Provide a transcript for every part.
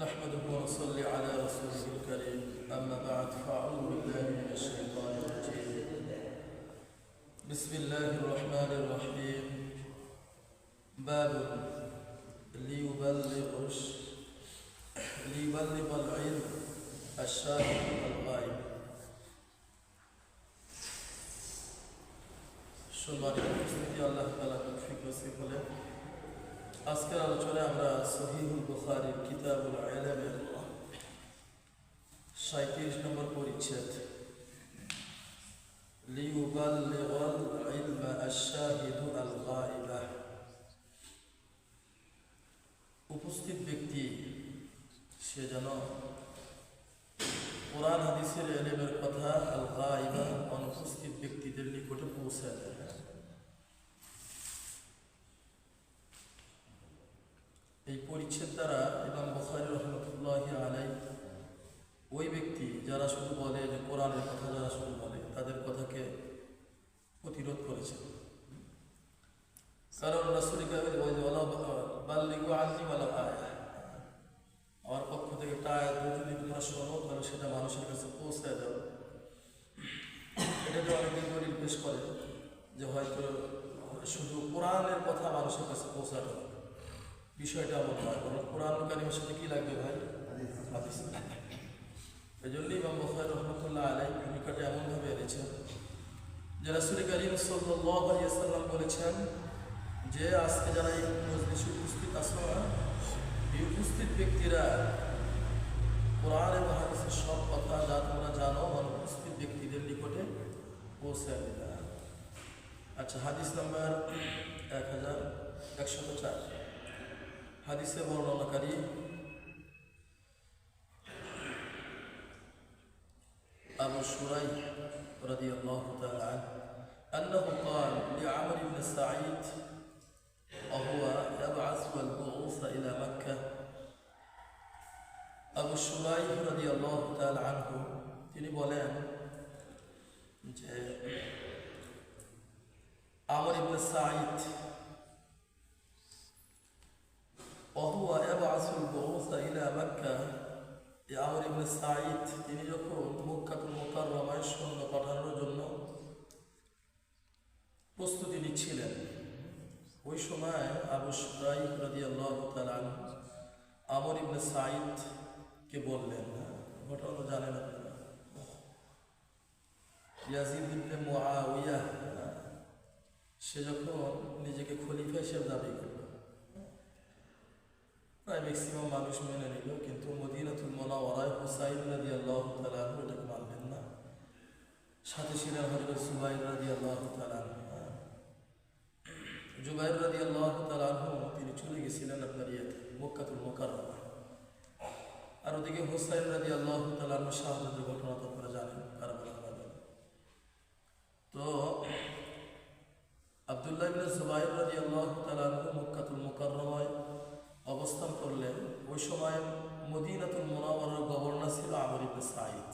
نحمده ونصلي على رسوله الكريم أما بعد فأعوذ بالله من الشيطان الرجيم بسم الله الرحمن الرحيم باب ليبلغ العلم الشاهد الغائب সম্মানিত উপস্থিতি আল্লাহ তাআলা তৌফিক নসিব হলে আজকের আলোচনায় আমরা সহিহুল বুখারীর কিতাবুল ইলমের 37 নম্বর পরিচ্ছেদ লিইউবাল্লিগাল ইলমা আশ-শাহিদু আল-গায়িবা। উপস্থিত ব্যক্তি সে যেন কোরআন হাদিসের ইলমের কথা আল-গায়িবা অনুপস্থিত ব্যক্তিদের নিকটে পৌঁছে দেয়। এই পরিচ্ছেদ দ্বারা ইমাম বুখারী রাহমাতুল্লাহি আলাইহি ওই ব্যক্তি যারা শুধু বলে যে কোরআনের কথা যারা শুধু বলে তাদের কথাকে প্রতিরোধ করেছে। কারণ রাসূল বাল্লিগু আন্নি ওয়ালাউ আয়া, আমার পক্ষ থেকে একটা আয়াত যদি তোমরা শোনো তাহলে সেটা মানুষের কাছে পৌঁছে দাও। এটা অনেকে দলিল পেশ করে যে হয়তো শুধু কোরআনের কথা মানুষের কাছে পৌঁছাতে হবে, বিষয়টা এমন নয়, বরং কোরআন কারীমের সাথে কি লাগবে ভাই? হাদিস। এই জন্যই ইমাম বুখারী রাহমাতুল্লাহ আলাইহি নিকটে এমনভাবে এনেছেন যে রাসূল কারীম সাল্লাল্লাহু আলাইহি ওয়াসাল্লাম বলেছেন যে আজকে যারা এই মজলিসে উপস্থিত আছো, এই উপস্থিত ব্যক্তিরা কোরআন এবং হাদিসের সব কথা যা তোমরা জানো অনুপস্থিত ব্যক্তিদের নিকটে পৌঁছে দিবে। আচ্ছা, হাদিস নাম্বার 1104। হাদিসে বর্ণনাকারী আবু শুরাইহ রাদিয়াল্লাহু তাআলা আনহু قال لعمر بن سعيد وهو يبعث البعوث إلى مكة। আবু শুরাইহ রাদিয়াল্লাহু তাআলা আনহু তিনি বলেন যে আমর ইবনে সাঈদ وهو يبعث البعوث إلى مكة، আমর ইবনে সাঈদ তিনি যখন মক্কাতুল মুকাররমায় সৈন্য পাঠানোর জন্য প্রস্তুতি নিচ্ছিলেন, ওই সময় আবু শুরাইহ রাদিয়াল্লাহু তাআলা আমর ইবনে সাঈদকে বললেন, ঘটনা জানেন আপনারা, ইয়াজিদ ইবনে মুআবিয়া সে যখন নিজেকে খলিফা হিসেবে দাবি করল, প্রায় ম্যাক্সিমাম মানুষ মেনে নিল, কিন্তু মদিনাতুল মুনাওয়ারায় হুসাইন রাদিয়াল্লাহু তাআলা এটাকে মানলেন না। সাথে ছিলেন হযরত জুবাইর রাদিয়াল্লাহু তাআলা। জুবাইর রাদিয়াল্লাহু তাআলা তিনি চলে গেছিলেন আপনার মক্কাতুল মুকাররমা। আর ওদিকে হুসাইন রাদিয়াল্লাহু তাআলা শাহাদাতের ঘটনা তো আপনারা জানেন, কারবালার ময়দানে। তো আব্দুল্লাহ ইবনে জুবাইর রাদিয়াল্লাহু তাআলা মক্কাতুল মুকাররমায় অবস্থান করলেন। ওই সময় মদিনাতুল মুনাওয়ারার গভর্নর ছিল আমর ইবনে সাঈদ।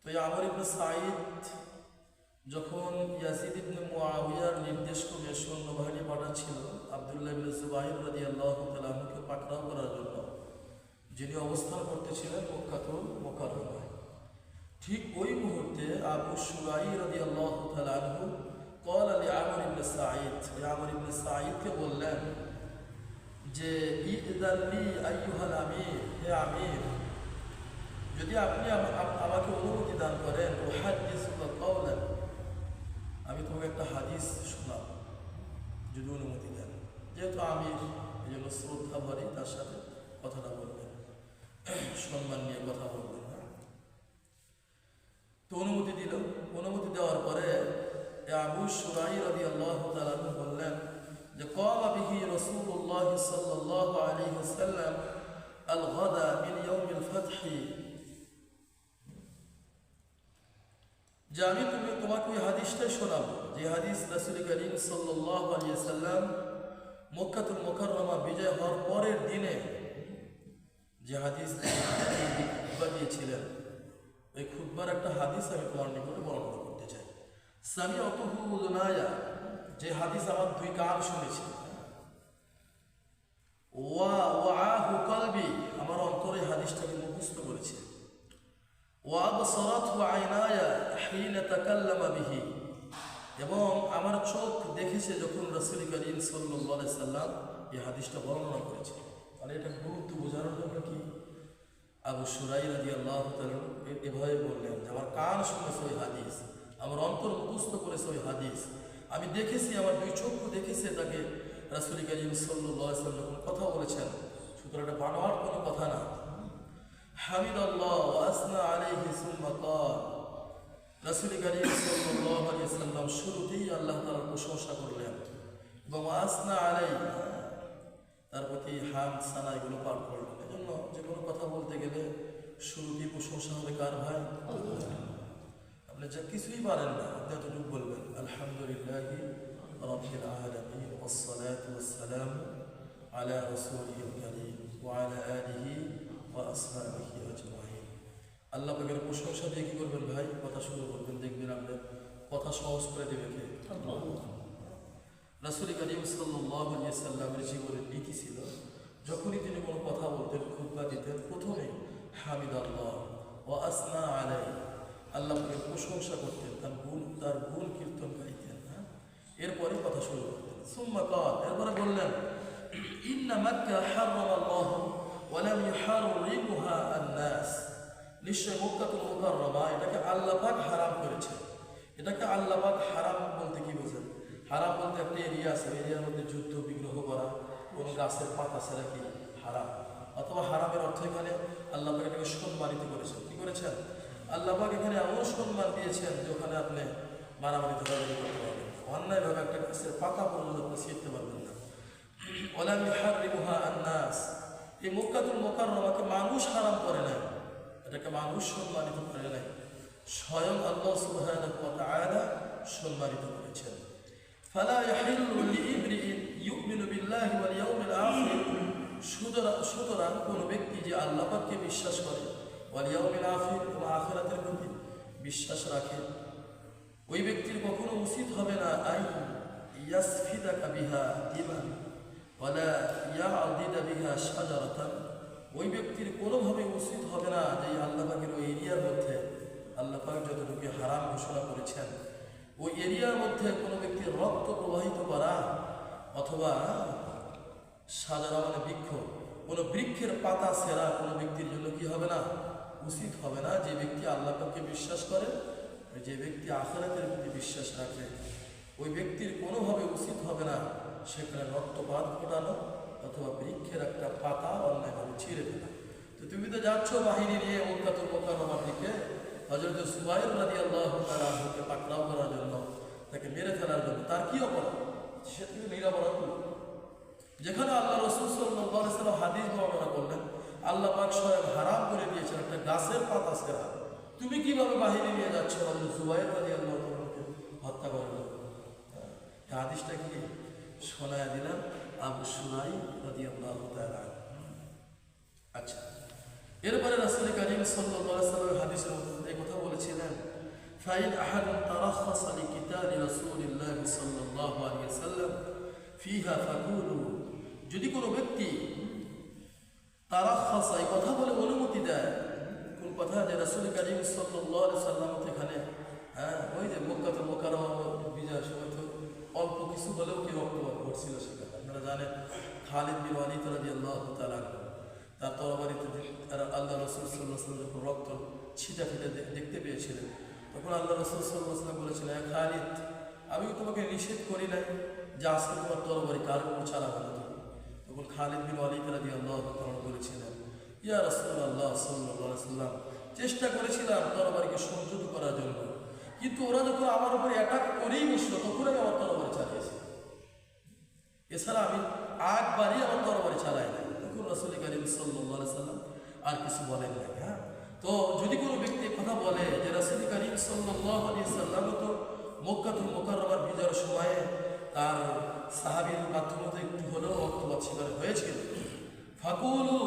তো এই আমর ইবনে সাঈদ যখন ইয়াজিদ ইবনে মুআবিয়ার নির্দেশ ক্রমে সৈন্যবাহিনী পাঠাচ্ছিল আব্দুল্লাহ ইবনে জুবাইর রাদিয়াল্লাহু তাআলাকে পাকড়াও করার জন্য, যিনি অবস্থান করতেছিলেন মক্কাতুল মুকাররমায়, ঠিক ওই মুহূর্তে আবু শুরাইহ রাদিয়াল্লাহু তাআলা আনহু قال لعمر بن سعيد، আমর ইবনে সাঈদকে বললেন যে ইযযান লি আইয়ুহাল আমির, হে আমির, যদি আপনি আমাকে অনুমতি দান করেন, উহাদ্দিসুকা কাওলান, আমি তোমাকে একটা হাদিস শোনাব, যদি অনুমতি দেন। যেহেতু আমির এই জন্য শ্রদ্ধা ভরে তার সাথে কথাটা বলবেন, সম্মান নিয়ে কথা বলবেন। তো অনুমতি দিল। অনুমতি দেওয়ার পরে আবু শুরাইহ রাদিয়াল্লাহু তাআলা বললেন যে ক্বামা বিহি রাসূলুল্লাহ সাল্লাল্লাহু আলাইহি ওয়াসাল্লাম আল-গাদা মিন ইয়াউমিল ফাতহি, যে আমি তোমাকে ওই হাদিসটাই শোনাবো যে হাদিস রাসূল কারীম সাল্লাল্লাহু আলাইহি ওয়াসাল্লাম মক্কাতুল মুকাররমা বিজয় হওয়ার পরের দিনে যে হাদিস খুতবা দিয়েছিলেন, ওই খুতবার একটা হাদিস আমি তোমার নিকটে বর্ণনা করতে চাই। সামিআতুহু উযুনায়া, যে হাদিস আমার দুই কান শুনেছি, ওয়া ওয়াআহু তাকাল্লামা বিহি, এবং আমার চোখ দেখেছে যখন রাসূল করিম সাল্লাল্লাহু আলাইহি সাল্লাম এই হাদিসটা বর্ণনা করেছে। মানে এটা গুরুত্ব বোঝানোর জন্য কি আবু শুরাই রাদিয়াল্লাহু তাআলা এভাবে বললেন যে আমার কান শুনেছে ওই হাদিস, আমার অন্তর মুখস্থ করেছে ওই হাদিস, আমি দেখেছি, আমার দুই চক্ষু দেখেছে তাকে রাসূল করিম সাল্লাল্লাহু আলাইহি সাল্লাম যখন কথা বলেছেন। সুতরাং এটা বানোয়ার কোনো কথা না। হামিদাল্লাহ ওয়া আসনা আলাইহি সুম্মা ক্বাল, রাসূল করিম সাল্লাল্লাহু আলাইহি সাল্লাম শুরুতেই আল্লাহ তাআলার প্রশংসা করলেন এবং আসনা আলাইহি, তার প্রতি হামদ সানা এগুলো পাঠ করলেন। এজন্য যে কোনো কথা বলতে গেলে শুরুতেই প্রশংসা হবে কার ভাই? আপনি যা কিছুই পারেন না, আপনি এতটুকু বলবেন আলহামদুলিল্লাহি রাব্বিল আলামিন ওয়াস সালাতু ওয়াস সালাম আলা রাসূলিল কারীম ওয়া আলা আলিহি ওয়া আসহাবিহি আজমাইন। আল্লাহ পাকের প্রশংসা দিয়ে কি করবেন ভাই? কথা শুরু করবেন, দেখবেন আপনি কথা সহজ করে দেবে কে? রাসূল করিম সাল্লাল্লাহু আলাইহি সাল্লামের জীবনের নীতি ছিল, যখনই তিনি কোনো কথা বলতেন, খুতবা দিতেন, প্রথমে হামিদাল্লাহ ওয়া আসনা আলাইহি, আল্লাহ পাকের প্রশংসা করতেন, তার গুণ কীর্তন গাইতেন। এরপরে কথা শুরু করতেন। সুম্মা ক্বাল, এরপরে বললেন ইন্না মাক্কা হারামাল্লাহু ওয়া লাম ইউহাররিমুহা আন-নাস, নিশ্চয় মক্কাতুল মুকাররমা এটাকে আল্লাহ পাক হারাম করেছে। এটাকে আল্লাহ পাক হারাম বলতে কি বোঝেন? হারাম বলতে একটা এরিয়া আছে, এরিয়ার মধ্যে যুদ্ধ বিগ্রহ করা, কোনো গাছের পাতা ছাড়া কি হারাম। অথবা হারামের অর্থ এখানে আল্লাহ পাক এটাকে সম্মানিত করেছেন। কি করেছেন? আল্লাহ পাক এখানে এমন সম্মান দিয়েছেন যে ওখানে আপনি মারামারি ধরাধরি করতে পারবেন, অন্যায়ভাবে একটা গাছের পাতা পর্যন্ত আপনি ছিঁড়তে পারবেন না। ওয়া লাম ইউহাররিমুহা আন-নাস, এই মক্কাতুল মুকাররমাকে মানুষ হারাম করে নাই, এটাকে মানুষ সম্মানিত করে নাই, স্বয়ং আল্লাহ সুবহানাহু ওয়া তাআলা সম্মানিত করেছেন। ফালা ইয়াহিল্লু লিইমরিইন ইউমিনু বিল্লাহি ওয়াল ইয়াউমিল আখির, সুতরাং কোনো ব্যক্তি যে আল্লাহ পাককে বিশ্বাস করে, ওয়াল ইয়াউমিল আখির, এবং আখিরাতের প্রতি বিশ্বাস রাখে, ওই ব্যক্তির কখনো উচিত হবে না আই ইয়াসফিদাকা বিহা দিমান ওয়ালা ইয়াদিদা বিহা শাজারাতান, ওই ব্যক্তির কোনোভাবে উচিত হবে না যে আল্লাহ পাকের ওই এরিয়ার মধ্যে আল্লাহ পাক যতটুকু হারাম ঘোষণা করেছেন ওই এরিয়ার মধ্যে কোনো ব্যক্তির রক্ত প্রবাহিত করা, অথবা সাজারা মানে বৃক্ষ, কোনো বৃক্ষের পাতা ছেঁড়া কোনো ব্যক্তির জন্য কি হবে না? উচিত হবে না। যে ব্যক্তি আল্লাহ পাককে বিশ্বাস করে, যে ব্যক্তি আখিরাতের প্রতি বিশ্বাস রাখে, ওই ব্যক্তির কোনোভাবে উচিত হবে না সেখানে রক্তপাত ঘটানো অথবা বৃক্ষের একটা পাতা অন্যায়ভাবে ছিঁড়ে ফেলা। তো তুমি তো যাচ্ছ বাহিনী নিয়ে মক্কাতুল মুকাররমার দিকে, হযরত সুবাইর রাদিয়াল্লাহু তাআলা আনহুকে পাকড়াও করার জন্য, তাকে মেরে ফেলার জন্য। তার কি অপরাধ? সে থেকে নিরাপরাধ। যেখানে আল্লাহ রাসূল সাল্লাল্লাহু আলাইহি ওয়াসাল্লাম হাদিস বর্ণনা করলেন আল্লাহ পাক স্বয়ং হারাম করে দিয়েছেন একটা গাছের পাতা ছেঁড়া, তুমি কিভাবে বাহিনী নিয়ে যাচ্ছ হযরত সুবাইর রাদিয়াল্লাহু তাআলাকে হত্যা করার জন্য? হাদিসটা কি শোনায়া দিলেন আবু শুরাই রাদিয়াল্লাহু তাআলা। আচ্ছা, এরপরে রাসূল করিম সাল্লাল্লাহু আলাইহি ওয়াসাল্লাম হাদিসের মধ্যে এই কথা বলেছিলেন ফাইন আহাদুন তারাখাসা লিকিতালি রাসূলিল্লাহ সাল্লাল্লাহু আলাইহি ওয়াসাল্লাম ফিহা ফাকুলু, যদি কোনো ব্যক্তি তারাখাসা এই কথা বলে অনুমতি দেয়, কোন কথা? যে রাসূল করিম সাল্লাল্লাহু আলাইহি ওয়াসাল্লাম এখানে ওই যে মক্কাতুল মুকাররমা বিজয়ের সময় তো অল্প কিছু হলেও কি রক্তপাত ঘটছিল সেখানে। আপনারা জানেন খালিদ বিন ওয়ালিদ রাদিয়াল্লাহু তাআলা তার তরবারিতে আল্লাহ রাসূল সাল্লাল্লাহু আলাইহি ওয়াসাল্লাম যখন রক্ত ছিটা ফিটা দেখতে পেয়েছিলেন, তখন আল্লাহ রাসূল সাল্লাল্লাহু আলাইহি ওয়াসাল্লাম বলেছিলেন, খালিদ, আমি তোমাকে নিষেধ করি নাই যে আজকে তোমার তরবারি কার উপর চালাবে না। তখন খালিদ বিন ওয়ালিদ রাদিয়াল্লাহু তাআলা বলেছিলেন, ইয়া রাসূলুল্লাহ সাল্লাল্লাহু আলাইহি ওয়াসাল্লাম, চেষ্টা করেছিলাম তরবারিকে সংযত করার জন্য, কিন্তু ওরা যখন আমার উপরে অ্যাটাক করেই বসলো তখনই আমার তরবারি চালিয়েছে, এছাড়া আমি একবারই আমার তরবারি চালাই নাই। তখন রাসূল করিম সাল্লাল্লাহু আলাইহি ওয়াসাল্লাম আর কিছু বলেন না। তো যদি কোনো ব্যক্তি কথা বলে যে রাসূল করিম সাল্লাল্লাহু আলাইহি ওয়াসাল্লাম তো মক্কাতুল মুকাররমার বিজয়ের সময়ে তার সাহাবীর মাধ্যমে একটু হলেও রক্তপাত শিকার হয়েছিল, ফাকুলু,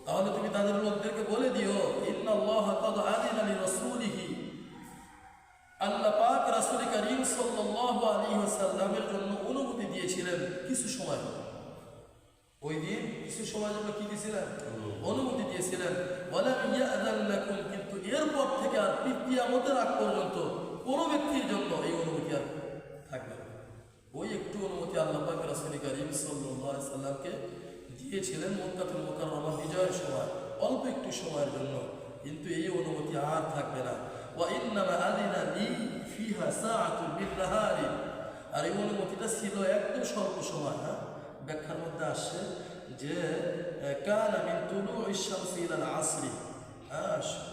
তাহলে তুমি তাদের লোকদেরকে বলে দিও ইন্নাল্লাহা ক্বাদ আযিনা লিরাসূলিহি, আল্লাহ পাক রাসূল করিম সাল্লাল্লাহু আলাইহি ওয়াসাল্লামের জন্য অনুমতি দিয়েছিলেন কিছু সময়। ওই দিন কিছু সময় জন্য কি দিয়েছিলেন? অনুমতি দিয়েছিলেন। ওয়ালাম ইয়াযান লাকুম, কিন্তু এরপর থেকে আর কিয়ামতের আগ পর্যন্ত কোনো ব্যক্তির জন্য এই অনুমতি আর থাকবে না। ওই একটু অনুমতি আল্লাহ পাক রাসূল কারীম সাল্লাল্লাহু আলাইহি সাল্লামকে দিয়েছিলেন মক্কাতুল মুকাররমা বিজয়ের সময়, অল্প একটু সময়ের জন্য, কিন্তু এই অনুমতি আর থাকবে না। ওয়া ইন্নামা আযিনা লি ফিহা সাআতুন মিন নাহারি, আর এই অনুমতিটা ছিল একদম স্বল্প সময়। ব্যাখ্যার মধ্যে আসছে যে কানা মিন তুলুইশ শামসি ইলাল আসরি,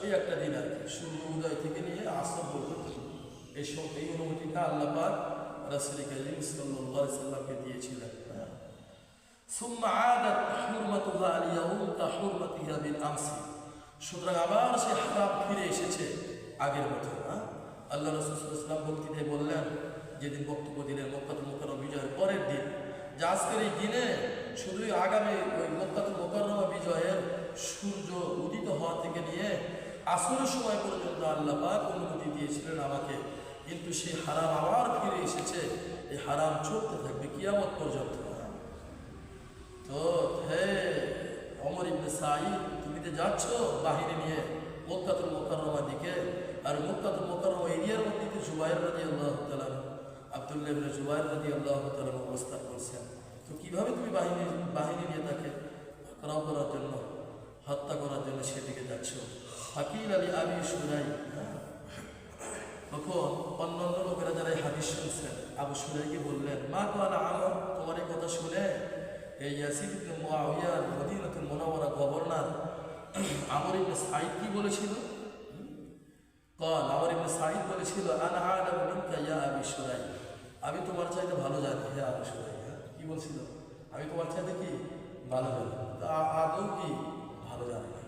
ওই একটা দিন আর কি, সূর্য উদয় থেকে নিয়ে আসর পর্যন্ত এই অনুমতিটা আল্লাহ পাক রাসূল কারীম সাল্লাল্লাহু আলাইহি সাল্লামকে দিয়েছিলেন। সুম্মা আদাত হুরমাতুহা আল ইয়াউম কা হুরমাতিহা বিল আমসি, সুতরাং আবার সে হারাম ফিরে এসেছে আগের মতো। আল্লাহ রাসূল সাল্লাল্লাহু আলাইহি ওয়াসাল্লাম বক্তৃতায় বললেন, যেদিন বক্তব্য দিলেন মক্কাতুল মুকাররমা বিজয়ের পরের দিন, যে আজকের এই দিনে শুধুই আগামী ওই মক্কাতুল মুকাররমা বিজয়ের সূর্য উদিত হওয়া থেকে নিয়ে আসরের সময় পর্যন্ত আল্লাহ পাক অনুমতি দিয়েছিলেন আমাকে, কিন্তু সেই হারাম আবার ফিরে এসেছে। এই হারাম চলতে থাকবে কিয়ামত পর্যন্ত। তো হে ওমর ইবনে সাঈদ, তুমি তো যাচ্ছ বাহিনী নিয়ে মক্কাতুল মুকাররমার দিকে, আর মক্কাতুল মুকাররমা এরিয়ার মধ্যে জুবাইর রাদিয়াল্লাহু তাআলা, আব্দুল্লাহ ইবনে জুবাইর রাদিয়াল্লাহু তাআলা অবস্থান করছেন। তো কিভাবে তুমি বাহিনী নিয়ে তাকে পাকড়াও করার জন্য, হত্যা করার জন্য সেদিকে যাচ্ছ? হাকিল আলী আবি সুরাই, তখন অন্যান্য লোকেরা যারা এই হাদিস শুনছেন আবু সুরাইকে বললেন, মা কালা আমর, তোমার এই কথা শুনে এই ইয়াসিদ ইবনে মুআবিয়ার মদিনাতুল মুনাওয়ারা গভর্নর আমর ইবনে সাঈদ কি বলেছিল? আমর ইবনে সাঈদ বলেছিল, আনা আ'লামু মিনকা ইয়া আবি সুরাই, আমি তোমার চাইতে ভালো জানি হে আবু সুরাই। কি বলছিল? আমি তোমার চাইতে কি ভালো জানি। আদৌ কি ভালো জানি না।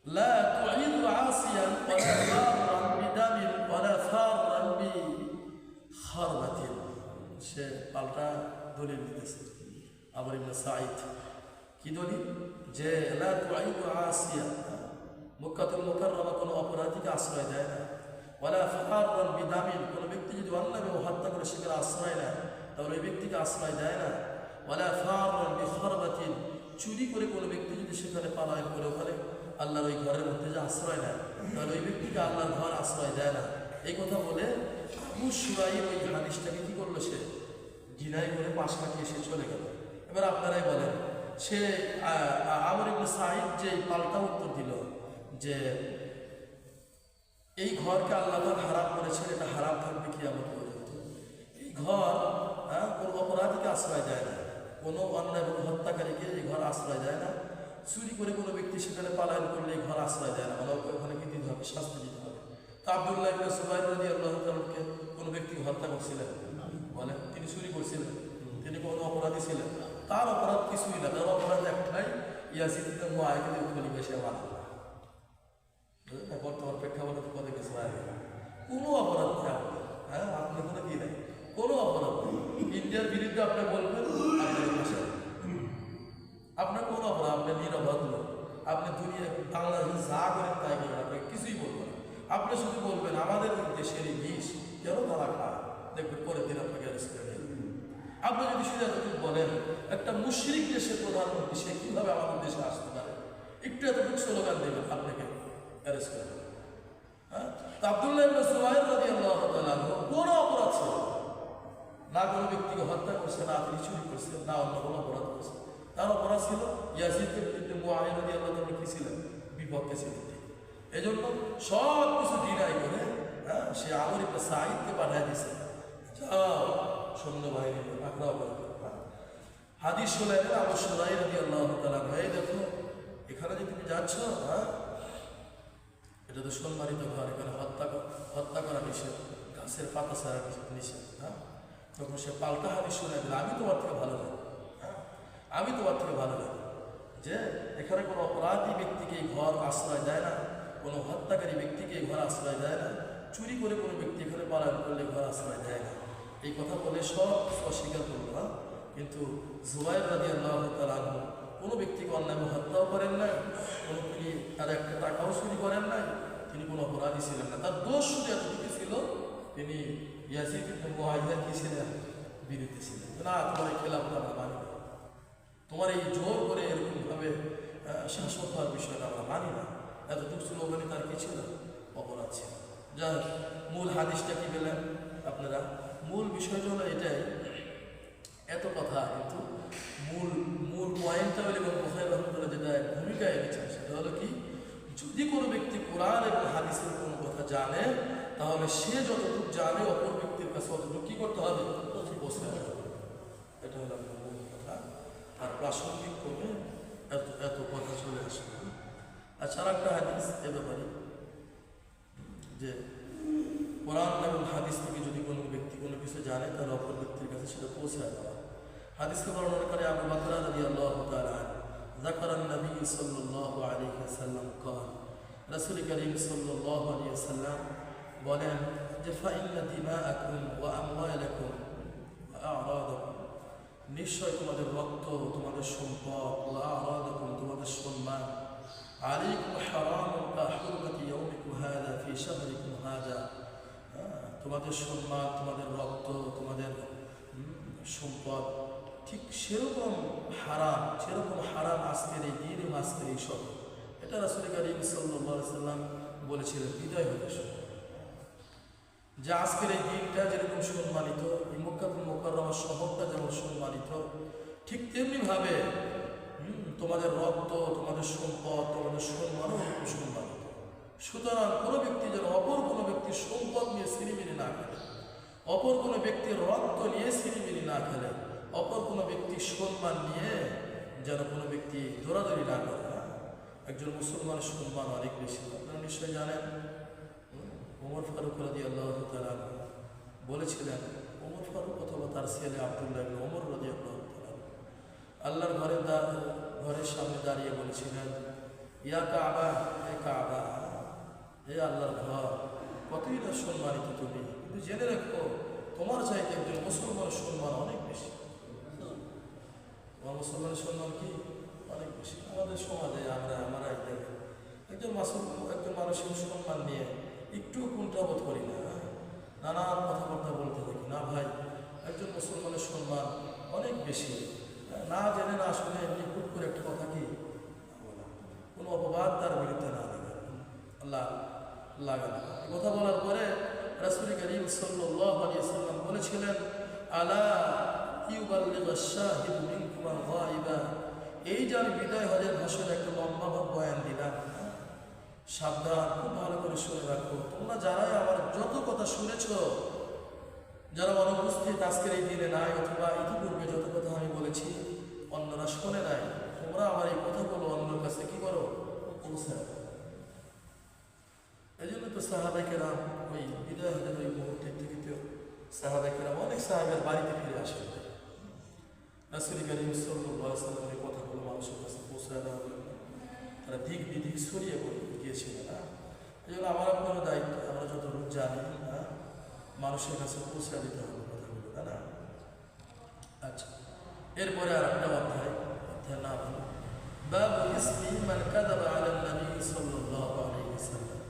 লা তু'ইদু আসিয়ান ওয়ালা ফাররান বিদামিন ওয়ালা ফাররান বিখারবাতিন, সে পাল্টা দলিল দিতেছে আমর ইবনে সাঈদ। কি দলিল? যে লা তু'ইদু আসিয়া, মক্কাতুল মুকাররমা কোনো অপরাধীকে আশ্রয় দেয় না। ওয়ালা ফাররান বিদামিন, কোনো ব্যক্তি যদি অন্যায়ভাবে হত্যা করে সেখানে আশ্রয় নেয় তাহলে ওই ব্যক্তিকে আশ্রয় দেয় না। ওয়ালা ফাররান বিখারবাতিন, চুরি করে কোনো ব্যক্তি যদি সেখানে পালায়ন করে ওখানে আল্লাহর ওই ঘরের মধ্যে যে আশ্রয় নেয় তাহলে ওই ব্যক্তিকে আল্লাহর ঘর আশ্রয় দেয় না। এই কথা বলে আবু সুরাইর ওই হাদিসটাকে কি করলো? সে জিনাই করে পাশ কাটিয়ে সে চলে গেল। এবার আপনারাই বলেন, সে আমর ইবনে সাঈদ যে পাল্টা উত্তর দিল যে এই ঘরকে আল্লাহ পাক হারাম করেছেন, এটা হারাম থাকবে কিয়ামত পর্যন্ত। এই ঘর কোনো অপরাধীকে আশ্রয় দেয় না, কোনো অন্যায় এবং হত্যাকারীকে এই ঘর আশ্রয় দেয় না, চুরি করে কোনো ব্যক্তি সেখানে পালায়ন করলে এই ঘর আশ্রয় দেয় না, মানে ওখানে কি দিতে হবে? শাস্তি দিতে হবে। তো আব্দুল্লাহ ইবনে জুবাইর রাদিয়াল্লাহু তাআলাকে কোনো ব্যক্তি হত্যা করছিলেন, বলে তিনি চুরি করছিলেন, তিনি কোনো অপরাধী ছিলেন? তার অপরাধ কিছুই না, তার অপরাধ একটাই, ইয়াসিদ ইবনে মুআবিয়াকে উত্তলি বেশি মানা। বর্তমান প্রেক্ষাপটে তো কত কিছু আগে কোনো অপরাধ নেই। আপনি কোনো কি নেই, কোনো অপরাধ নেই। ইন্ডিয়ার বিরুদ্ধে আপনি বলবেন আপনার ভাষা, আপনার কোনো অপরাধ, আপনি নিরপরাধ লোক, আপনি দুনিয়া বাংলাদেশে যা করেন তাই করেন, আপনাকে কিছুই বলবেন। আপনি শুধু বলবেন আমাদের দেশের এই বিষ কেন তারা খায়, দেখবেন পরের দিন আপনাকে অ্যারেস্ট করে নেবেন। আপনি যদি শুধু এতটুকু বলেন একটা মুশরিক দেশের প্রধানমন্ত্রী সে কীভাবে আমাদের দেশে আসতে পারে, একটু এতটুকু স্লোগান দেবেন, আপনাকে অ্যারেস্ট করে দেবেন। আব্দুল্লাহ ইবনে জুবাইর রাদিয়াল্লাহু তাআলা কোনো অপরাধ ছিল না, কোনো ব্যক্তিকে হত্যা করছে না, তিনি চুরি করছে না, অন্য কোনো অপরাধ করছে। তার অপরাধ ছিল ইয়াসিদ ইবনে মুআবিয়া রাদিয়াল্লাহু তাআলা কি ছিলেন? বিপক্ষে ছিলেন। এই জন্য সব কিছু ডিনাই করে সে আমর ইবনে সাঈদকে পাঠিয়ে দিয়েছে, যাও সৈন্যবাহিনী পাকড়াও করে। হাদিস শুনলেন আবু সুরাই রাদিয়াল্লাহু তাআলা, এই দেখো এখানে যে তুমি যাচ্ছ, এটা তো সম্মানিত ঘর, এখানে হত্যা করা নিষেধ, গাছের পাতা ছাড়া নিষেধ। তখন সে পাল্টা হাদিস শুনে দিল, আমি তোমার থেকে ভালো লাগে, আমি তোমার থেকে ভালো লাগে যে এখানে কোনো অপরাধী ব্যক্তিকে এই ঘর আশ্রয় দেয় না, কোনো হত্যাকারী ব্যক্তিকে এই ঘর আশ্রয় দেয় না, চুরি করে কোনো ব্যক্তি এখানে পালায়ন করলে ঘর আশ্রয় দেয় না। এই কথা বলে সব অস্বীকার করল। কিন্তু জুবাইর রাদিয়াল্লাহু তাআলা কোনো ব্যক্তিকে অন্যায় হত্যাও করেন নাই, কোনো তিনি তার একটা টাকাও চুরি করেন নাই, তিনি কোনো অপরাধী ছিলেন না। তার দোষ শুধু এতটুকু ছিল, তিনি ইয়াসিদ ইবনে মুআবিয়ার কি ছিলেন? বিরুদ্ধে ছিলেন। না, তোমার এই খেলাফত আমরা মানি না, তোমার এই জোর করে এরকমভাবে শাসক হওয়ার বিষয়টা আমরা মানি না। এতটুকু স্লোগানে তার কি ছিল? অপরাধ ছিল। যা মূল হাদিসটা কি পেলেন আপনারা? মূল বিষয়টা হলো এটাই, এত কথা কিন্তু মূল মূল পয়েন্টটা হলো এবং বুখারী রাহিমাহুল্লাহ যেটা ভূমিকা এনেছেন সেটা হলো কি, যদি কোনো ব্যক্তি কোরআন এবং হাদিসের কোনো কথা জানে তাহলে সে যতটুকু জানে অপর ব্যক্তির কাছে অতটুকু কি করতে হবে, পৌঁছে দেওয়া হবে। এটা হলো আপনার মূল কথা। আর প্রাসঙ্গিক ক্রমে এত এত কথা চলে আসবে। আচ্ছা, আর একটা হাদিস এ ব্যাপারে যে কোরআন এবং হাদিস থেকে যদি কোনো ব্যক্তি কোনো কিছু জানে তাহলে অপর ব্যক্তির কাছে সেটা পৌঁছে দেওয়া। হাদিসকে বর্ণনা করে আবু বকর রাদিয়াল্লাহু তাআলা আনহু ذكر النبي صلى الله عليه وسلم قال রাসূল করিম সাল্লাল্লাহু আলাইহি ওয়াসাল্লাম বলেন যে ফাইন্না দিমাআকুম ওয়া আমওয়ালাকুম ওয়া আ'রাদাকুম, নিশ্চয় তোমাদের রক্ত, তোমাদের সম্পদ, ওয়া আ'রাদাকুম, তোমাদের সম্মান, আলাইকুম হারামুন কা হুরমাতি ইয়াউমিকুম হাযা ফি শাহরিকুম হাযা, তোমাদের সম্মান, তোমাদের রক্ত, তোমাদের সম্পদ ঠিক সেরকম হারাম আজকের এই দিন এবং আজকের এই সব। এটা রাসূল করিম সাল্লাল্লাহু আলাইহি ওয়াসাল্লাম বলেছিলেন বিদায় হওয়ার সময়, যে আজকের এই দিনটা যেরকম সম্মানিত, এই মক্কাতুল মুকাররমা শহরটা যেমন সম্মানিত, ঠিক তেমনিভাবে তোমাদের রক্ত, তোমাদের সম্পদ, তোমাদের সম্মানও সম্মানিত। সুতরাং কোনো ব্যক্তি যেন অপর কোনো ব্যক্তির সম্পদ নিয়ে ছিনিমিনি না খেলে, অপর কোনো ব্যক্তির রক্ত নিয়ে ছিনিমিনি না খেলে, অপর কোনো ব্যক্তির সম্মান নিয়ে যেন কোনো ব্যক্তি দৌড়াদৌড়ি না করে। একজন মুসলমানের সম্মান অনেক বেশি। আপনারা নিশ্চয়ই জানেন ওমর ফারুক রাদিয়াল্লাহু তাআলা বলেছিলেন, ওমর ফারুক অথবা তার ছেলে আব্দুল্লাহ ইবনে ওমর রাদিয়াল্লাহু তাআলা আল্লাহর ঘরের সামনে দাঁড়িয়ে বলেছিলেন, ইয়া কাবা, হে কাবা, হে আল্লাহর ঘর, কতই না সম্মানিত তুমি, কিন্তু জেনে রেখো তোমার চাইতে একজন মুসলমানের সম্মান অনেক বেশি। তোমার মুসলমানের সম্মান কি অনেক বেশি। আমাদের সমাজে আমরা একজন মানুষের সম্মান নিয়ে একটু কুণ্ঠাবোধ করি না, নানান কথাবার্তা বলতে থাকি। না ভাই, একজন মুসলমানের সম্মান অনেক বেশি। না জেনে না শুনে এমনি হুট করে একটা কথা কি কোনো অপবাদ তার বিরুদ্ধে না লাগানো। কথা বলার পরে রাসূল করিম সাল্লাল্লাহু আলাইহি ওয়াসাল্লাম বলেছিলেন, আলা ইউবাল্লিগাশ শাহিদু মিনকুম আল-গায়িবা, এই যে আমি বিদায় হজের ভাষণে একটা লম্বা বয়ান দিলাম, সাবধান, খুব ভালো করে শুনে রাখো। তোমরা যারাই আমার যত কথা শুনেছ, যারা অনুপস্থিত আজকের এই দিনে নাই অথবা ইতিপূর্বে যত কথা আমি বলেছি অন্যরা শোনে নাই, তোমরা আমার এই কথাগুলো অন্যের কাছে কি করো, পৌঁছে। এই জন্য তো সাহাবায়ে কেরাম ওই বিদায় হজের ওই মুহূর্তের থেকে তো সাহাবায়ে কেরাম অনেক সাহাবের বাড়িতে ফিরে আসেন। রাসূল করিম সাল্লাল্লাহু আলাইহি ওয়াসাল্লামের এই কথাগুলো মানুষের কাছে পৌঁছে দেওয়ার জন্য তারা দিক বিদিক ছড়িয়ে গিয়েছিলেন। এই জন্য আমার আপনারও দায়িত্ব, আমরা যতটুকু জানি মানুষের কাছে পৌঁছে দিতে হবে কথাগুলো, তাই না? আচ্ছা, এরপরে আর একটা অধ্যায় নাম হলো বাবু ইসমি মান কাযাবা আলা নবী সাল্লাল্লাহু আলাইহি ওয়াসাল্লাম।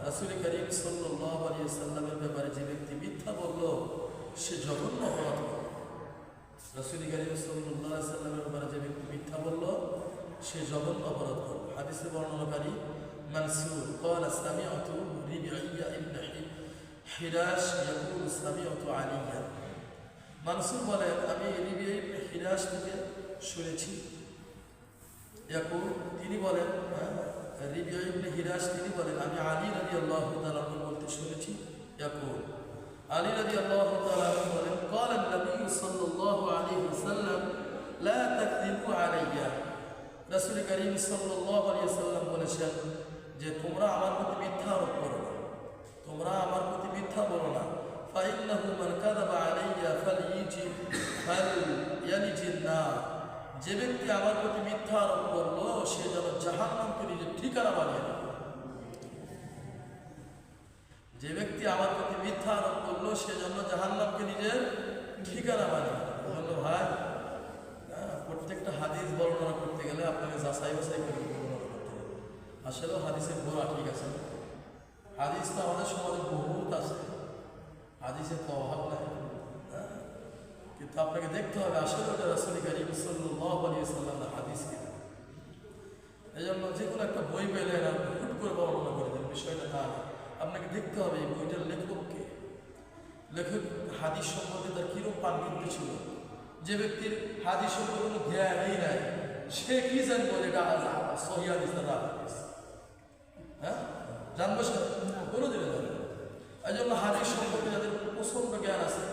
রাসূল করিম সাল্লাল্লাহু আলাইহি ওয়াসাল্লামের ব্যাপারে যে ব্যক্তি মিথ্যা বলল সে জঘন্য অপরাধ করল। রাসূল করিম সাল্লাল্লাহু আলাইহি ওয়াসাল্লামের ব্যাপারে যে ব্যক্তি মিথ্যা বলল সে জঘন্য অপরাধ করল। হাদিসে বর্ণনাকারী মানসুর قال سمعت ربيعي ابن حراش يقول سمعت عليا। মানসুর বলেন, আমি রিবিয়া ইবনে হিরাশ থেকে শুনেছি, ইয়াকুল, তিনি বলেন, রিবিয়া ইবনে হিরাশ তিনি বলেন, আমি আলী রাদিয়াল্লাহু তাআলা বলতে শুনেছি, ইয়াকুল, আলী রাদিয়াল্লাহু তাআলা বলেন, قال النبي صلى الله عليه وسلم لا تكذبوا علي। রাসূল করিম সাল্লাল্লাহু আলাইহি ওয়াসাল্লাম বলেছেন যে তোমরা আমার প্রতি মিথ্যা আরোপ করো না, তোমরা আমার প্রতি মিথ্যা বলো না। فإنه من كذب علي فليلج النار। যে ব্যক্তি আমার প্রতি মিথ্যা আরোপ করলো সে যেন জাহান্নামকে নিজের ঠিকানা বানিয়ে নেবে। যে ব্যক্তি আমার প্রতি মিথ্যা আরোপ করলো সে যেন জাহান্নামকে নিজের ঠিকানা বানিয়ে নেবে। ভাই, প্রত্যেকটা হাদিস বর্ণনা করতে গেলে আপনাকে যাচাই বাছাই করে বর্ণনা করতে হবে। আসলেও হাদিসের গোড়া ঠিক আছে, হাদিস তো আমাদের সমাজে বহুত আছে, হাদিসের তো অভাব নাই, কিন্তু আপনাকে দেখতে হবে আসলে ওটা রাসূল করিম সাল্লাল্লাহু আলাইহি ওয়াসাল্লামের হাদিস কিনা। এই জন্য যে কোনো একটা বই পেলেন আর হুট করে বর্ণনা করে দেন, বিষয়টা না, আপনাকে দেখতে হবে এই বইটার লেখককে। লেখক হাদিস সম্পর্কে তার কিরূপ পাণ্ডিত্য ছিল। যে ব্যক্তির হাদিস সম্পর্কে কোনো জ্ঞানই নাই, সে কি জানবো এটা সহিহ হাদিস না হাদিস? হ্যাঁ, জানবো সে? কোনো দিনে জানবে। এই জন্য হাদিস সম্পর্কে যাদের প্রচন্ড জ্ঞান আছে,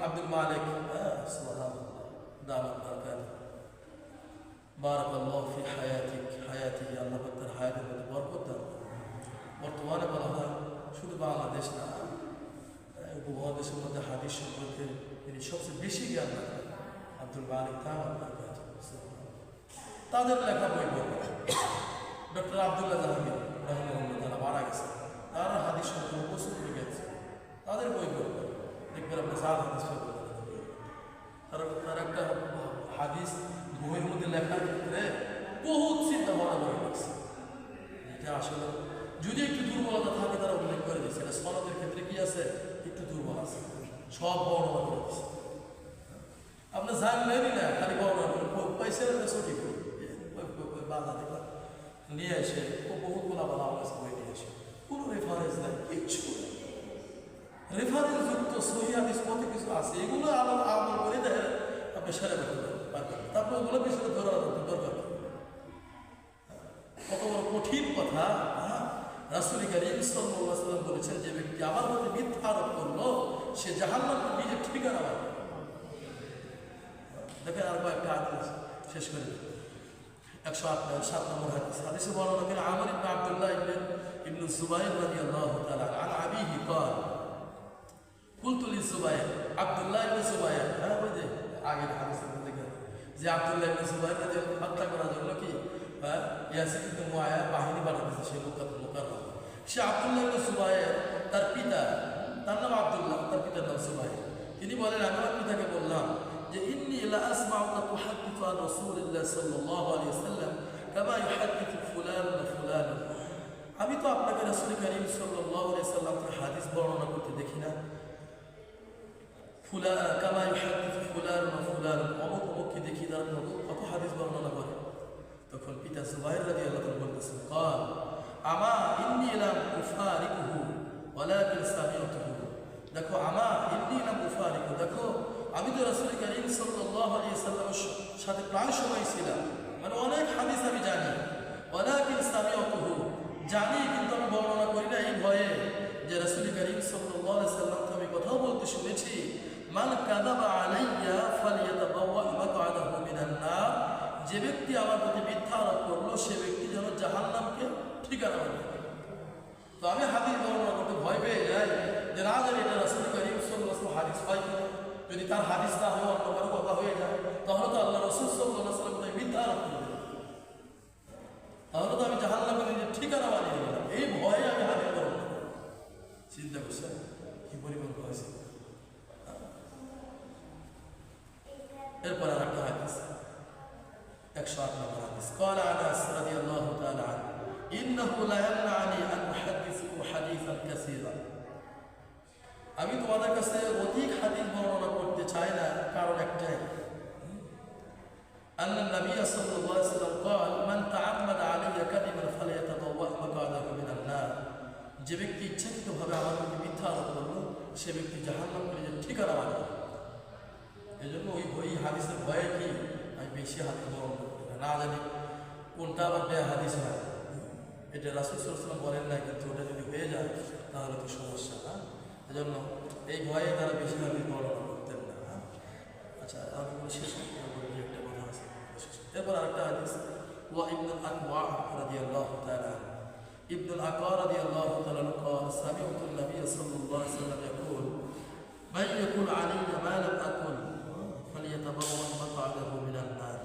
আব্দুল মালিক, হ্যাঁ, সুবহানাল্লাহ, দামাত বারাকাতুহু, বারাকাল্লাহু ফি হায়াতিহি, আল্লাহ পাক তার হায়াতের মধ্যে বরকত দান। বর্তমানে বলা হয় শুধু বাংলাদেশ না, উপমহাদেশের মধ্যে হাদিস সম্পর্কে তিনি সবচেয়ে বেশি জ্ঞান রাখেন। আব্দুল মালিক তাদের লেখা বই পড়বে। ডক্টর আব্দুল্লাহ জাহাঙ্গীর রহমানুল্লাহ তারা মারা গেছে, তারা হাদিস সম্পর্কে প্রচুর গেছে, তাদের বই পড়বে। দেখবেন আপনি সাত হাদিস তার একটা হাদিস বইয়ের মধ্যে লেখার ক্ষেত্রে বহুত চিন্তা ভাবনা করে গেছে। এটা আসলে যদি একটু দুর্বলতা থাকে তারা উল্লেখ করে দিচ্ছে, এটা সনদের ক্ষেত্রে কি আছে, একটু দুর্বল আছে, সব বর্ণনা করে দিচ্ছে। আপনি জানলেনই না, খালি বর্ণনা করে পয়সা সঠিক বাধা দেখলাম নিয়ে এসে বহুত বলা আমার কাছে বই নিয়ে এসে কোনো রেফারেন্স নাই, কিচ্ছু রেফারেন্স যুক্ত সহিহ হাদিস কত কিছু আছে, এগুলো আমল করে দেয় আপনি সেরে করতে পারবেন। তারপর ওগুলো পিছনে ধরার দরকার। কত বড় কঠিন কথা। রাসূল কারীম সাল্লাল্লাহু আলাইহি ওয়াসাল্লাম বলেছেন, যে ব্যক্তি আমার প্রতি মিথ্যা আরোপ করলো সে জাহান্নামে নিজের ঠিকানা পাবে। দেখেন আর কয়েকটা হাদিস শেষ করে 107 নম্বর হাদিস। হাদিসে বর্ণনা করে আমর ইবনে আব্দুল্লাহ ইবনে যুবাইর রাদিয়াল্লাহু তাআলা আন আবিহি قال قلت للزبير আব্দুল্লাহ ইবনে যুবাইর, হ্যাঁ ওই যে আগের হাদিসের মধ্যে যে আব্দুল্লাহ ইবনে যুবাইর রাদিয়াল্লাহু হত্যা করার জন্য কি ইয়াসিদ ইবনে মুআইয়া বাহিনী পাঠাতেছে সেই মুকাদ্দাম মুকাররম। সে আব্দুল্লাহ ইবনে যুবাইর তার পিতা, তার নাম আব্দুল্লাহ, তার পিতার নাম যুবাইর। তিনি বলেন, আমি আমার পিতাকে বললাম যে ইন্নী লা আসমাউকা তুহাদ্দিসু আন রাসূলিল্লাহ সাল্লাল্লাহু আলাইহি ওয়াসাল্লাম কামা ইউহাদ্দিসু ফুলান ওয়া ফুলান। আমি তো আপনাকে রাসূল কারীম সাল্লাল্লাহু আলাইহি ওয়াসাল্লামের হাদিস বর্ণনা করতে দেখি না, ফুলান কামা ইউহাদ্দিসু ফুলান ওয়া ফুলান, অমুক অমুককে দেখি তারা কত হাদিস বর্ণনা করে। তখন পিতা যুবাইর রাদিয়াল্লাহু আনহু বলতেছেন, قال আমা ইন্নী লাম উফারিকুহু ওয়ালাকিন সামিআতুহু। দেখো আমা ইন্নী লাম উফারিকু, দেখো আমি তো রাসূল কারীম সাল্লাল্লাহু আলাইহি ওয়াসাল্লামের সাথে প্রায় সময় ছিলাম, মানে অনেক হাদিস আমি জানি। ওয়ালাকিন সামিআতুহু, জানি কিন্তু আমি বর্ণনা করি না এই ভয়ে যে রাসূল কারীম সাল্লাল্লাহু আলাইহি ওয়াসাল্লামকে আমি কথাও বলতে শুনেছি, মান কাযাবা আলাইয়া ফালিয়াতাবাওয়া মাকআদাহু মিনান নার, যে ব্যক্তি আমার প্রতি মিথ্যা আরোপ করলো সে ব্যক্তি যেন জাহান্নামকে ঠিকানা বানায়। তো আমি হাদিস বর্ণনা করতে ভয় পেয়ে যাই যে না জানি এটা রাসূল কারীম সাল্লাল্লাহু আলাইহি ওয়াসাল্লাম হাদিস পাই কিনা। যদি তার হাদিস না হয়ে অন্য কারো কথা হয়ে যায় তাহলে তো আল্লাহ রাসূল সাল্লাল্লাহু আলাইহি ওয়াসাল্লাম তাই মিথ্যা আরোপ করবে, তাহলে তো আমি জাহান্নামে নিজের ঠিকানা বানিয়ে নিলাম। এই ভয়ে আমি হাদিস বর্ণনা করি। চিন্তা করছেন কি পরিমাণ ভয় ছিল। এরপর আর একটা হাদিস 108 নম্বর হাদিস। قال انس رضي الله تعالى عنه انه لا يمنعني ان احدثكم حديثا كثيرا। আমি তোমাদের কাছে অধিক হাদিস বর্ণনা করতে চাই না, কারণ একটাই, أن النبي صلى الله عليه وسلم قال من تعمد علي كذبا فليتبوأ مقعده من النار। যে ব্যক্তি ইচ্ছাকৃতভাবে আমার প্রতি মিথ্যা আরোপ করলো সে ব্যক্তি জাহান্নামে নিজের ঠিকানা বানাবে। এই জন্য ওই হাদিসের ভয়ে কি আমি বেশি হাদিস বর্ণনা করি না, জানি কোনটা আবার বেয়া হাদিস হয়। এটা রাসূল সাল্লাল্লাহু আলাইহি ওয়াসাল্লাম বলেন না, কিন্তু ওটা যদি হয়ে যায় তাহলে তো সমস্যা না। এজন্য এই ভয়ে তারা বেশি হাদিস বর্ণনা করতেন না। আচ্ছা, আমি শেষ একটা কথা আছে। এরপর আরেকটা হাদিস, ওয়া ইবনুল আকওয়া রাদিয়াল্লাহু তাআলা ইবনুল আকওয়া রাদিয়াল্লাহু তাআলা قال سمعت النبي صلى الله عليه وسلم يقول من يقول علي ما لم أقل فليتبوأ مقعده من النار।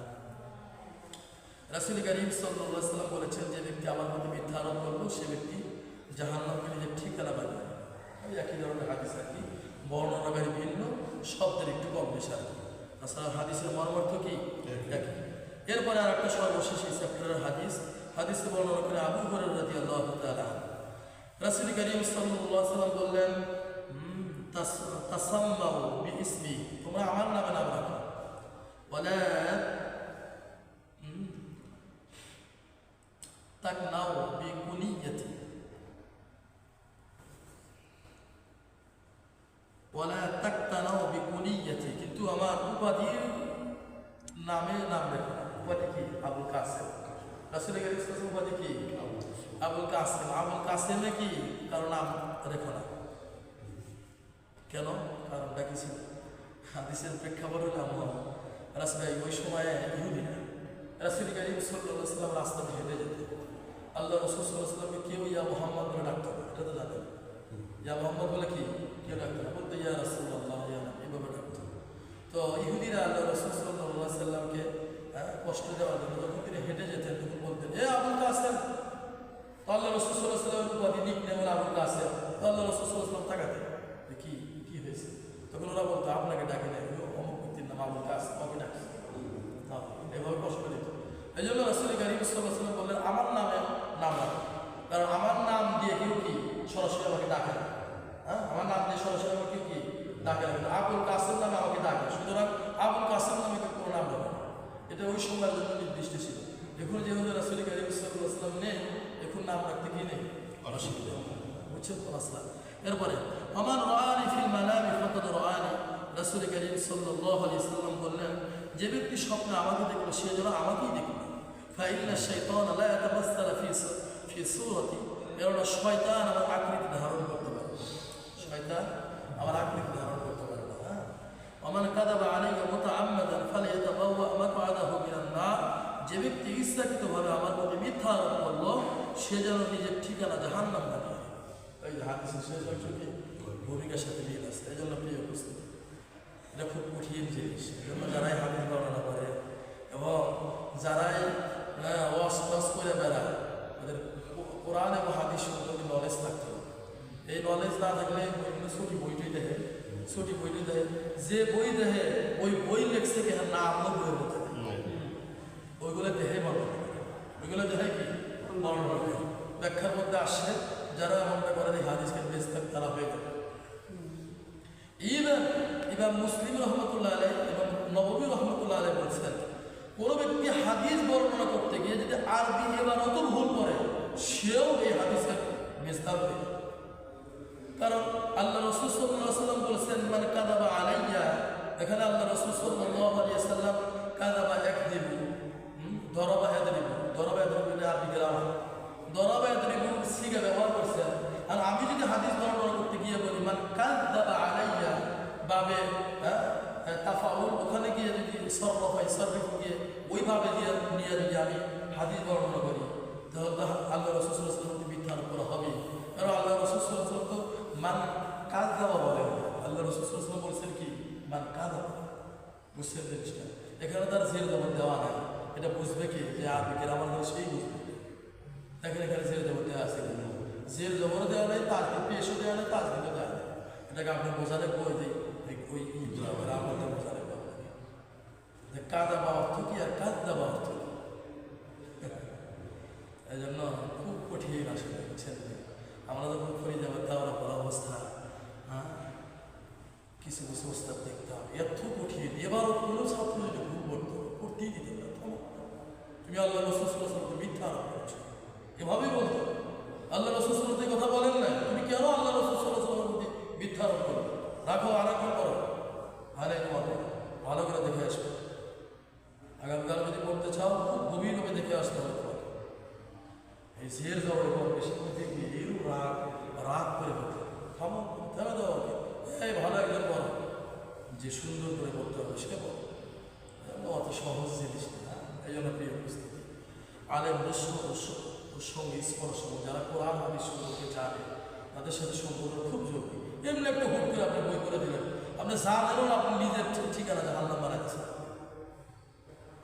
রাসূল কারীম সাল্লাল্লাহু আলাইহি ওয়াসাল্লাম বলেছেন, যে ব্যক্তি আমার প্রতি মিথ্যা আরোপ করলো সে ব্যক্তি জাহান্নামে নিজের ঠিকানা বানাবে। ওই একই ধরনের হাদিস আর কি, বর্ণনাকারী ভিন্ন, শব্দের একটু কম বেশি আর কি, তাছাড়া হাদিসের মর্মার্থ কি একই। এরপরে আর একটা সর্বশেষ এই চ্যাপ্টারের হাদিসে বর্ণনা করে আবু হুরায়রা রাদিয়াল্লাহু তাআলা রাসূল কারীম সাল্লাল্লাহু আলাইহি ওয়াসাল্লাম বললেন, তাসাম্মাউ বিইসমি, তোমরা আমার নামে নাম রাখো, ওয়ালা তাকনাউ বিকুনিয়াতি, নাম রেখো না, উপাধি কি? আবুল কাসেম। রাসূল করিম সাল্লাল্লাহু আলাইহি ওয়াসাল্লাম উপাধি কি? আবুল কাসেম। আবুল কাসেমে কি কারো নাম রেখো না, কেন? কারণটা কি ছিল? হাদিসের প্রেক্ষাপট হলো রাসূল ওই সময়ে ইহুদি না, রাসূল করিম সাল্লাল্লাহু আলাইহি ওয়াসাল্লাম রাস্তা দিয়ে হেঁটে যেতেন। আল্লাহ রাসূল সাল্লাল্লাহু আলাইহি ওয়াসাল্লামকে কেউ ইয়া মুহাম্মদ বলে ডাকতো না, এটা তো জানেন। ইয়া মুহাম্মদ বলে কি কেউ ডাকতো না, বলতো ইয়া রাসূলুল্লাহ, ইয়া নবী, এভাবে ডাকতো। তো ইহুদিরা আল্লাহ রাসূল সাল্লাল্লাহু আলাইহি ওয়াসাল্লামকে কষ্ট দেওয়ার জন্য যখন তিনি হেঁটে যেতেন তখন বলতেন এ আবুল কাসেম। আল্লাহ রাসূল সাল্লাল্লাহু আলাইহি ওয়াসাল্লামের উপাধি নিকনেম হলো আবুল কাসেম। আল্লাহ রাসূল সাল্লাল্লাহু আলাইহি ওয়াসাল্লাম তাকাতেন, কি হয়েছে? তখন ওরা বলতো আপনাকে ডাকে না, অমুক ব্যক্তির নাম আবুল কাসেম, ওকে ডাকছে না, এভাবে কষ্ট দিত। এই জন্য রাসূল করিম সাল্লাল্লাহু আলাইহি ওয়াসাল্লাম বললেন আমার নামে নাম রাখো, কারণ আমার নাম দিয়ে কেউ কি সরাসরি আমাকে ডাকে না। আমার নাম দিয়ে সরাসরি আমাকে কি ডাকে না, আবুল কাসেম নামে আমাকে ডাকে, সুতরাং আবুল কাসেম নামে কোনো নাম রাখে না। এটা ওই সময়ের জন্য নির্দিষ্ট ছিল। এখন যেহেতু রাসূল করিম সাল্লাল্লাহু আলাইহি ওয়াসাল্লাম নেই, এখন নাম রাখতে কি নেই, অসুবিধা, বুঝছেন তো মাসলা। এরপরে আমার রাআনি ফিল মানামি ফাকাদ রাআনি, রাসূল করিম সাল্লাল্লাহু আলাইহি ওয়াসাল্লাম বললেন যে ব্যক্তি স্বপ্নে আমাকে দেখলো সে যেন আমাকেই দেখলো। ফাইন্না শাইতানা লা ইয়াতামাসসালা ফি সূরাতি, এরা শয়তান আমার আকৃতি ধারণ করতে পারে, শয়তান আমার আকৃতি ধারণ করতে পারে না। ওমান কাযাবা আলাইকা মুতাআম্মাদান ফালিয়াতাবাওয়া মাকআদাহু মিনান নার, যে ব্যক্তি ইচ্ছাকৃতভাবে আমার প্রতি মিথ্যা আরোপ করলো সে যেন নিজের ঠিকানা জাহান্নাম বানিয়ে। এই যে হাদিসের শেষ অংশকে ভূমিকার সাথে মিল আছে। এই জন্য প্রিয় উপস্থিতি, এটা খুব কঠিন জিনিস। এই জন্য যারাই হাদিস বর্ণনা করে এবং যারাই ওয়াজ করে বেড়ায়, ওদের কোরআন এবং হাদিস সম্পর্কে নলেজ থাকতে হবে। এই নলেজ না থাকলে ছুটি বইটাই দেখে, ছুটি বইটাই দেখে, যে বই দেখে ওই বই লেখছে কি না আপনার বইয়ের মধ্যে ওইগুলো দেহে বর্ণনা করে, ওইগুলো দেখে কি বর্ণনা করে, ব্যাখ্যার মধ্যে আসে। যারা মনে করেন এই হাদিসকে বেশ থাকে তারা হয়ে যাবে। ইমাম মুসলিম রহমতুল্লাহ আলাইহি এবং নববী রহমতুল্লাহ আলাইহি বলছেন কোনো ব্যক্তি হাদিস বর্ণনা করতে গিয়ে যদি আরবি ইবারত ভুল করে সেও এই হাদিসের বিস্তার হয়ে, কারণ আল্লাহ রাসূল সাল্লাল্লাহু আলাইহি ওয়াসাল্লাম বলেছেন মান কাযাবা আলাইয়া, এখানে আল্লাহ রাসূল সাল্লাল্লাহু আলাইহি ওয়াসাল্লাম কাযাবা ইয়াকযিবু, দরাবা ইয়াদরিবু, দরাবা ইয়াদরিবু আরবি গ্রামার, দরাবা ইয়াদরিবু সিগা ব্যবহার করছেন। আর আমি যদি হাদিস বর্ণনা করতে গিয়ে বলি মান কাযাবা আলাইয়া বাবে তাফাউল, ওখানে গিয়ে যদি সরফ গিয়ে ওইভাবে নিয়ে যদি আমি হাদিস বর্ণনা করি তাহলে আল্লাহ রাসূল সাল্লাল্লাহু আলাইহি ওয়াসাল্লাম মিথ্যা আরোপ করা হবে। কারণ আল্লাহ রাসূল সাল্লাল্লাহু আলাইহি ওয়াসাল্লাম তো মান কাযাবা বলেন, আল্লাহ রাসূল সাল্লাল্লাহু আলাইহি ওয়াসাল্লাম বলছেন কি মান কাযাবা, বুঝছেন জিনিসটা? এখানে তার জের জবর দেওয়া নাই, এটা বুঝবে কি যে আরবি গ্রামার হলে সেই বুঝবে। দেখেন এখানে জের জবর দেওয়া আছে, জের জবর দেওয়া নেই, তাজদিদ পেশও দেওয়া নেই, তাজদিদও দেওয়া নেই। এটাকে আপনি বোঝালে বই দিই ওই আমাদের বোঝালে কাযাবা অর্থ কি আর কাযাবা অর্থ কি। এই জন্য খুব কঠিন আসলে, বুঝছেন? আমরা যখন ফরিদাবাদ দাওরা পড়া অবস্থা, কিছু কিছু ওস্তাদ দেখতাম এত কঠিন, এবারও কোনো ছাত্র যদি ভুল করতো করতেই দিতেন না, তুমি আল্লাহ রাসূল সাল্লাল্লাহু আলাইহি ওয়াসাল্লাম মিথ্যা আরোপ করছো, এভাবেই বলতো। আল্লাহ রাসূল সাল্লাল্লাহু আলাইহি ওয়াসাল্লাম কথা বলেন না, তুমি কেন আল্লাহ রাসূল সাল্লাল্লাহু আলাইহি ওয়াসাল্লামের প্রতি মিথ্যা আরোপ করো? রাখো আরেকবার করো, ভালো করে দেখে আসবে। আগামীকাল যদি করতে চাও খুব গভীরভাবে দেখে আসতে হবে তোমাকে। এই জের জবর বেশি দেখবি এরূপ রাগ করে বলতে থেমে দেওয়া ওকে, এই ভালো একজন বলো যে সুন্দর করে বলতে হবে সে বলো, অত সহজ জিনিস না। এই জন্য প্রিয় উপস্থিতি, আলেমদের সঙ্গে স্পর্শ, যারা কোরআন হাদিস সম্পর্কে জানে তাদের সাথে সম্পর্ক খুব জরুরি। এমনি একটা হুট করে আপনি বই করে দিলেন, আপনি যা জানেন আপনি নিজের ঠিকানা জাহান্নাম বানাইতেছেন।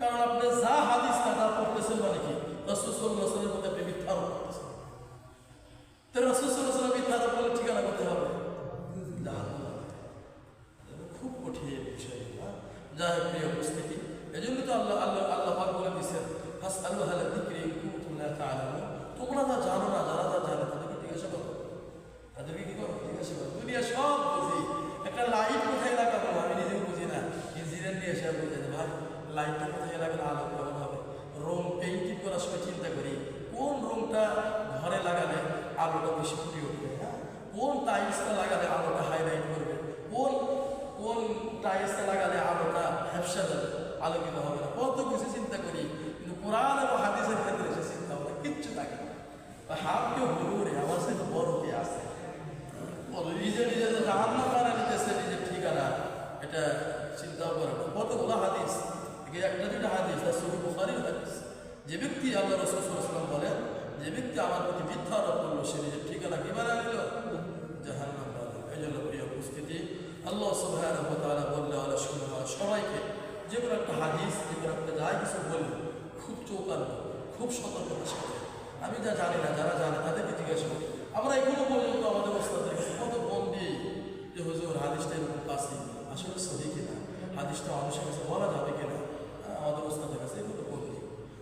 কারণ আপনি যা হাদিস তা পড়তেছেন মানে কি রাসূল সাল্লাল্লাহু আলাইহি ওয়াসাল্লামের মধ্যে আপনি মিথ্যা আরোপ করতেছেন। তো রাসূল সাল্লাল্লাহু আলাইহি ওয়াসাল্লাম মিথ্যা আরোপ করলে ঠিকানা করতে হবে জাহান্নাম। খুব কঠিন বিষয় না, যাই হোক প্রিয় উপস্থিতি। এই জন্য তো আল্লাহ পাক বলে দিয়েছেন ফাসআলু আহলা যিকরি ইন কুনতুম লা তা'লামুন, তোমরা যা জানো না, যারা যা জানে তাদেরকে জিজ্ঞাসা করো, তাদেরকে কি করো জিজ্ঞাসা করো। দুনিয়া সব বুঝি, একটা লাইট কোথায় লাগাবো আমি নিজেও বুঝি না, ইঞ্জিনিয়ার নিয়ে এসে বুঝে যে ভাই লাইটটা কোথায় লাগালে আলো কেমন হবে। রং পেইন্টিং করার সময় চিন্তা করি কোন রংটা ঘরে লাগালে আলোটা বেশি ফুটে উঠবে, কোন টাইলসটা লাগালে আলোটা হাইলাইট করবে, কোন টাইলসটা লাগালে আলোটা ভ্যাপসা যাবে। আলোকিত হবে না। কত কিছু চিন্তা করি, কিন্তু কোরআন এবং হাদিসের ক্ষেত্রে সে চিন্তা হবে কিচ্ছু থাকে না। হাত কেউ বলুরে আমার সাথে বড় কে আছে, নিজে নিজে রান্না করা নিতেছে নিজের ঠিকানা, এটা চিন্তাও করে না। কতগুলো হাদিস, একটা দুটা হাদিস আর সহিহ বুখারীর হাদিস, যে ব্যক্তি আল্লাহ রাসূল সাল্লাল্লাহু আলাইহি ওয়াসাল্লাম বলেন, যে ব্যক্তি আমার প্রতি মিথ্যা আরোপ করলো সে নিজের ঠিকানা কি বানিয়ে নিল? জাহান্নাম বানিয়ে। এই জন্য প্রিয় উপস্থিতি, আল্লাহ সুবহানাহু ওয়া তাআলা বললেন আল্লাহ শুনলেন সবাইকে যে কোনো একটা হাদিস, যে কোনো একটা যাই কিছু বলল খুব চৌকান্ন, খুব সতর্কতার সাথে। আমি যা জানি না, যারা জানে তাদেরকে জিজ্ঞাসা করি। আমরা এখনো পর্যন্ত আমাদের ওস্তাদের কাছে কত বন্দি যে হুজুর হাদিসটা এরকম কাছে আসলে সহি কিনা, হাদিসটা মানুষের কাছে বলা যাবে কিনা, আমাদের ওস্তাদের কাছে এগুলো বন্দি।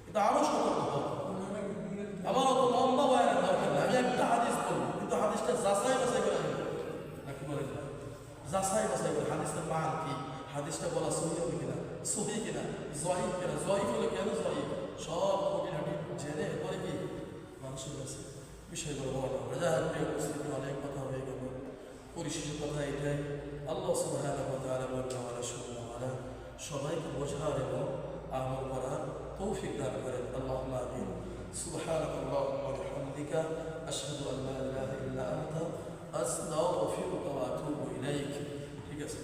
কিন্তু আরও সতর্ক হব। আমার অত লম্বা বয়ানের দরকার নেই, আমি একটা হাদিস বলবো, কিন্তু হাদিসটা যাচাই বাছাই করে নেব নাকি বলেন না, যাচাই বাছাই করে হাদিসটার মান কি, হাদিসটা বলা সহি হবে কিনা, সহি কিনা, জয়ীফ কিনা, জয়ীফ হলে কেন জয়ীফ, সব খুঁটিনাটি জেনে পরে কি মানুষের কাছে বিষয়গুলো বলা হবে। যাই হোক প্রিয় উপস্থিতি, অনেক কথা হয়ে গেল। পরিশেষে কথা এটাই, আল্লাহ সুবহানাহু ওয়া তাআলা বলেন ওয়ালা শুকনা, সবাইকে বোঝার এবং আমল করার তৌফিক দান করেন। আল্লাহুম্মা আমিন। সুবহানাকাল্লাহুম্মা ওয়া বিহামদিকা আশহাদু আল লা ইলাহা ইল্লা আনতা আস্তাগফিরুকা ওয়া আতুবু ইলাইক। ঠিক আছে।